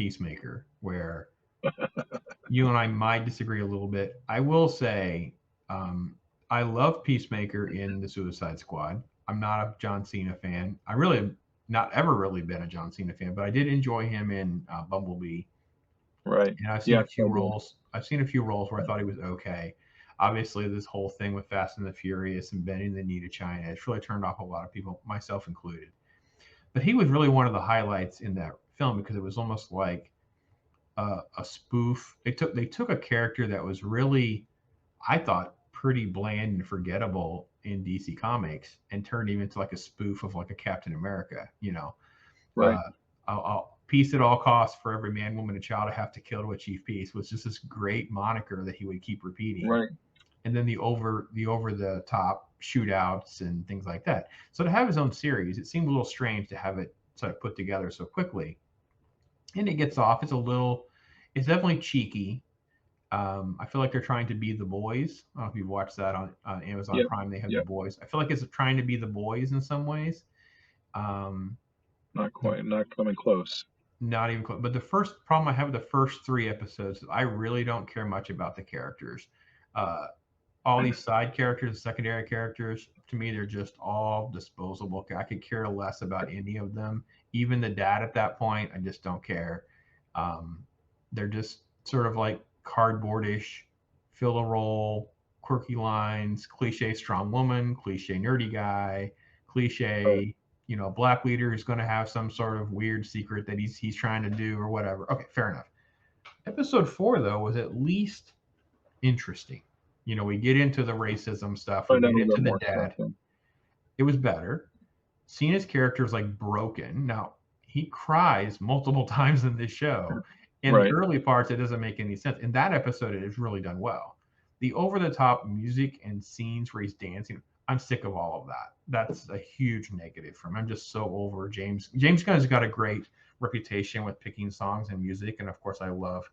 Peacemaker, where you and I might disagree a little bit. I will say, I love Peacemaker in the Suicide Squad. I'm not a John Cena fan. I really have not ever really been a John Cena fan, but I did enjoy him in Bumblebee. Right. And I've seen a Yes, few I do. roles. I've seen a few roles where I thought he was okay. Obviously, this whole thing with Fast and the Furious and bending the knee to China, it's really turned off a lot of people, myself included. But he was really one of the highlights in that film because it was almost like a spoof. They took a character that was really, I thought, pretty bland and forgettable in DC Comics and turned him into like a spoof of like a Captain America. Right. Uh, I'll peace at all costs for every man, woman, and child I have to kill to achieve peace was just this great moniker that he would keep repeating. Right. And then the over the top shootouts and things like that. So to have his own series, it seemed a little strange to have it sort of put together so quickly. And it gets off. It's definitely cheeky. I feel like they're trying to be the boys. I don't know if you've watched that on Amazon Yep. Prime. They have the Yep. boys. I feel like it's trying to be the boys in some ways. Um, Not the quite. Not coming close. Not even close. But the first problem I have with the first three episodes is I really don't care much about the characters. Uh, all these side characters, secondary characters, to me, they're just all disposable. I could care less about any of them. Even the dad at that point, I just don't care. Um, they're just sort of like cardboardish, fill a role, quirky lines, cliche strong woman, cliche nerdy guy, Right. cliche black leader who's going to have some sort of weird secret that he's trying to do or whatever. Okay, fair enough. Episode 4 though was at least interesting. We get into the racism stuff, we Find out a get little into bit the more stuff. dad. Yeah. It was better. Cena's character is like broken. Now, he cries multiple times in this show. In the Right. early parts, it doesn't make any sense. In that episode, it is really done well. The over the top music and scenes where he's dancing, I'm sick of all of that. That's a huge negative for him. I'm just so over James. James Gunn's got a great reputation with picking songs and music. And of course, I love,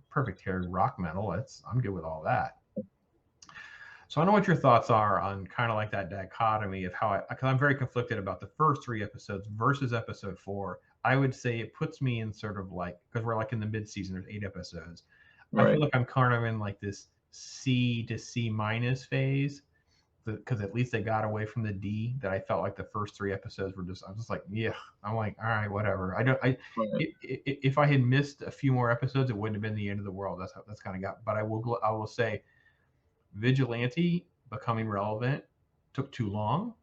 Perfect Hair rock metal. I'm good with all that. So I don't know what your thoughts are on kind of like that dichotomy of because I'm very conflicted about the first three episodes versus episode 4. I would say it puts me in sort of like, because we're like in the mid season, there's 8 episodes. I feel Right. like I'm kind of in like this C to C minus phase because at least they got away from the D that I felt like the first three episodes were I'm just like, yeah, I'm like, all right, whatever. I don't, Right. if I had missed a few more episodes, it wouldn't have been the end of the world. That's kind of got, but I will say Vigilante becoming relevant took too long,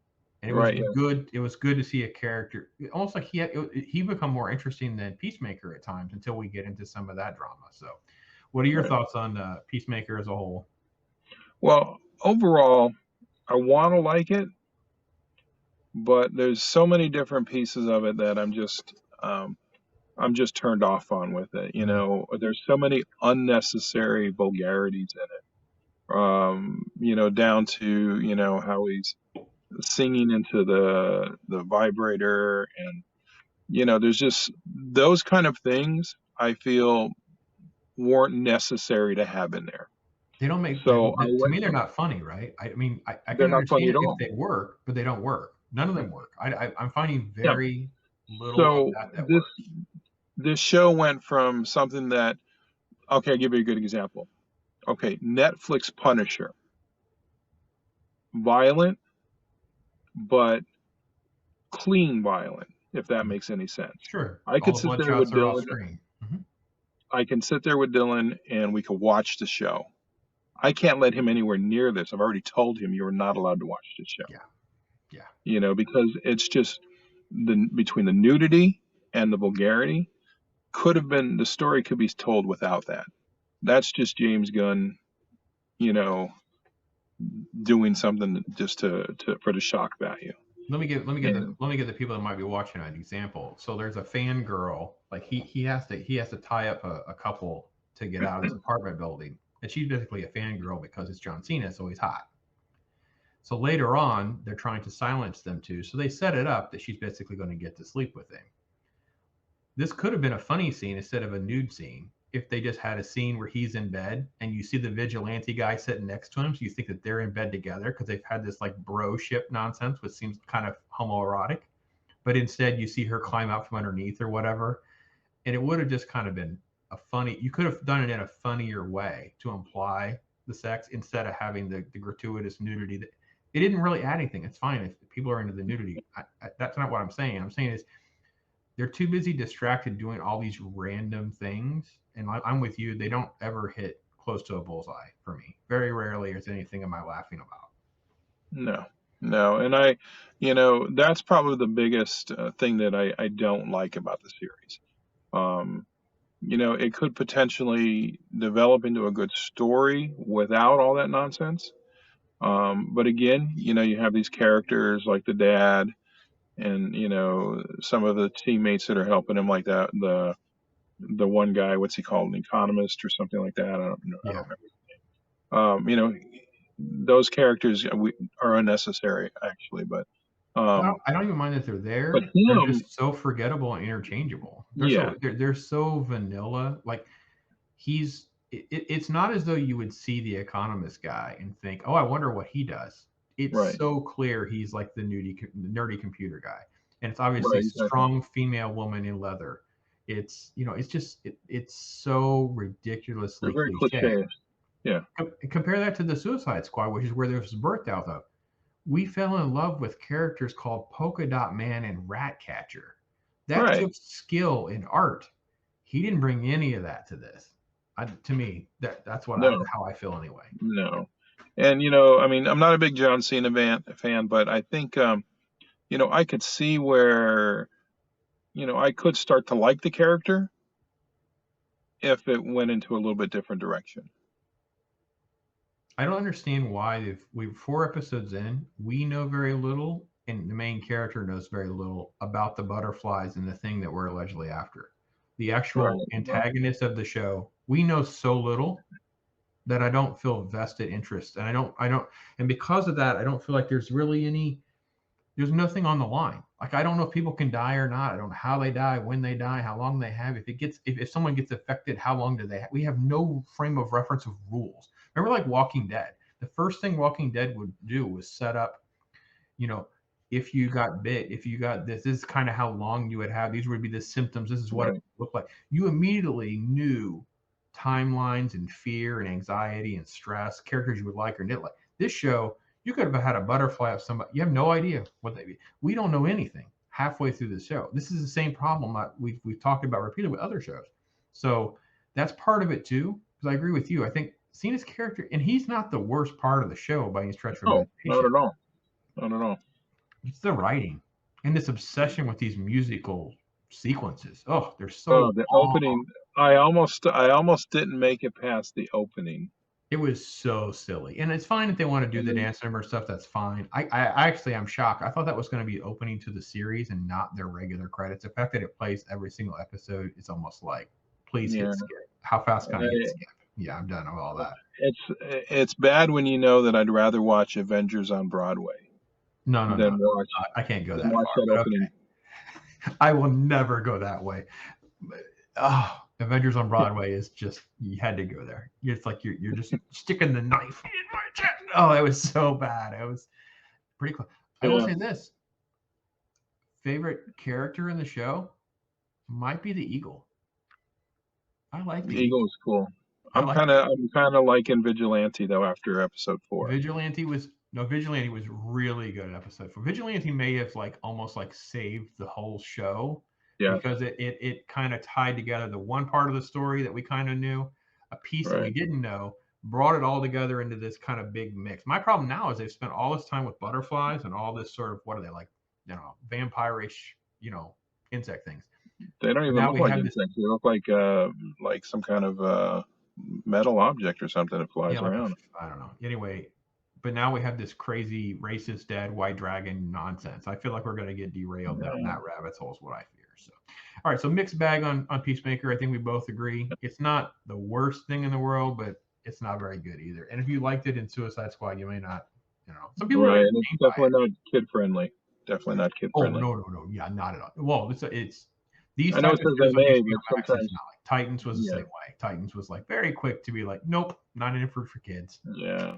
and it was Right. Yeah. good. It was good to see a character almost like he become more interesting than Peacemaker at times until we get into some of that drama. So, what are your Right. thoughts on Peacemaker as a whole? Well, overall, I want to like it, but there's so many different pieces of it that I'm just turned off on with it. Mm. There's so many unnecessary vulgarities in it. Down to how he's singing into the vibrator, and there's just those kind of things I feel weren't necessary to have in there. They don't make So I to went me. They're from not funny, right? I mean, I they're can not funny understand at if all. they work, but they don't work. None of them work. I'm finding Yeah. very little of So that this works. this show went from something that, okay, I'll give you a good example. Okay, Netflix Punisher, violent but clean violent, if that makes any sense. Sure, I all could the sit blood there with shots are off Dylan. screen. Hmm. I can sit there with Dylan and we could watch the show. I can't let him anywhere near this. I've already told him you're not allowed to watch this show. Yeah, yeah. Because it's just between the nudity and the vulgarity the story could be told without that. That's just James Gunn, you know, doing something just to for the shock value. And Let me get the people that might be watching an example. So there's a fan girl, like he has to tie up a couple to get out of his apartment building, and she's basically a fangirl because it's John Cena, so he's hot. So later on, they're trying to silence them too. So they set it up that she's basically going to get to sleep with him. This could have been a funny scene instead of a nude scene if they just had a scene where he's in bed and you see the vigilante guy sitting next to him. So you think that they're in bed together because they've had this like bro ship nonsense, which seems kind of homoerotic. But instead, you see her climb out from underneath or whatever. and it would have just kind of been a funny. You could have done it in a funnier way to imply the sex instead of having the gratuitous nudity. That it didn't really add anything. It's fine if people are into the nudity. That's not what I'm saying. I'm saying is they're too busy distracted doing all these random things. And I'm with you. They don't ever hit close to a bullseye for me. Very rarely is anything am I laughing about. No. And that's probably the biggest thing that I don't like about the series. It could potentially develop into a good story without all that nonsense. But again, you have these characters like the dad and, some of the teammates that are helping him, like that, the one guy, what's he called? An economist or something like that. I don't know. I Yeah. don't remember. Those characters are unnecessary actually, but I don't even mind that they're there. but They're him, just so forgettable and interchangeable. yeah, They're so vanilla. Like it's not as though you would see the economist guy and think, oh, I wonder what he does. It's right, so clear he's like the nerdy computer guy, and it's obviously right, a exactly. strong female woman in leather. It's it's just it's so They're ridiculously very cliche. cliche. Yeah, Compare that to the Suicide Squad, which is where there was birthed out of. We fell in love with characters called Polka Dot Man and Ratcatcher. That right. took skill and art. He didn't bring any of that to this. To me, that's No, how I feel anyway. no. And I mean, I'm not a big John Cena fan, but I think I could see where I could start to like the character if it went into a little bit different direction. I don't understand why if we're 4 episodes in, we know very little, and the main character knows very little about the butterflies and the thing that we're allegedly after. The Right. actual Well, antagonist of the show, we know so little that I don't feel vested interest, and I don't, and because of that, I don't feel like there's really there's nothing on the line. Like I don't know if people can die or not. I don't know how they die, when they die, how long they have. If someone gets affected, how long do they have? We have no frame of reference of rules. Remember, like Walking Dead. The first thing Walking Dead would do was set up, you know, if you got bit, if you got this is kind of how long you would have. These would be the symptoms. This is what it right. looked like. You immediately knew timelines and fear and anxiety and stress, characters you would like or didn't like. This show, you could have had a butterfly of somebody. You have no idea what they be. We don't know anything halfway through the show. This is the same problem that we've talked about repeatedly with other shows. So that's part of it too. Because I agree with you. I think Cena's character, and he's not the worst part of the show by any stretch of No, not imagination. at all. Not at all. It's the writing and this obsession with these musical sequences. Oh, they're Oh, so the long. opening. I almost didn't make it past the opening. It was so silly, and it's fine if they want to do And the then, dance number stuff. That's fine. I actually I'm shocked. I thought that was going to be opening to the series and not their regular credits. The fact that it plays every single episode, it's almost like, please yeah, hit skip. How fast can I hit I- skip? Yeah, I'm done with all that. it's bad when you know that I'd rather watch Avengers on Broadway No, no, no, than no. watch I can't go than that watch far. that But opening. okay, I will never go that way. Oh, Avengers on Broadway is just you had to go there. It's like you're just sticking the knife in my chest. Oh, it was so bad. It was pretty close. I will Yeah, say this: favorite character in the show might be the Eagle. I like the the Eagle Eagle. is cool. I I'm like kind of I'm kind of liking Vigilante though after episode 4. Vigilante was really good at episode 4. Vigilante may have like almost like saved the whole show Yes, because it kind of tied together the one part of the story that we kind of knew, a piece that we right. didn't know, brought it all together into this kind of big mix. My problem now is they've spent all this time with butterflies and all this sort of what are they like, vampire-ish, insect things. They don't even Now look we like have this, insects. They look like some kind of metal object or something that flies like around. I don't know. Anyway, but now we have this crazy racist dead white dragon nonsense. I feel like we're going to get derailed down Yeah. that rabbit hole is what I fear. So, all right. So mixed bag on Peacemaker. I think we both agree it's not the worst thing in the world, but it's not very good either. And if you liked it in Suicide Squad, you may not. Some people are Right, and it's entertained by it. definitely not kid friendly. Definitely not kid Oh friendly. no, yeah, not at all. Well, it's these I know type it of says they shows on may, HBO but Max. It's sometimes, not like Titans was the yeah, same way. Titans was like very quick to be like, nope, not in for kids. yeah.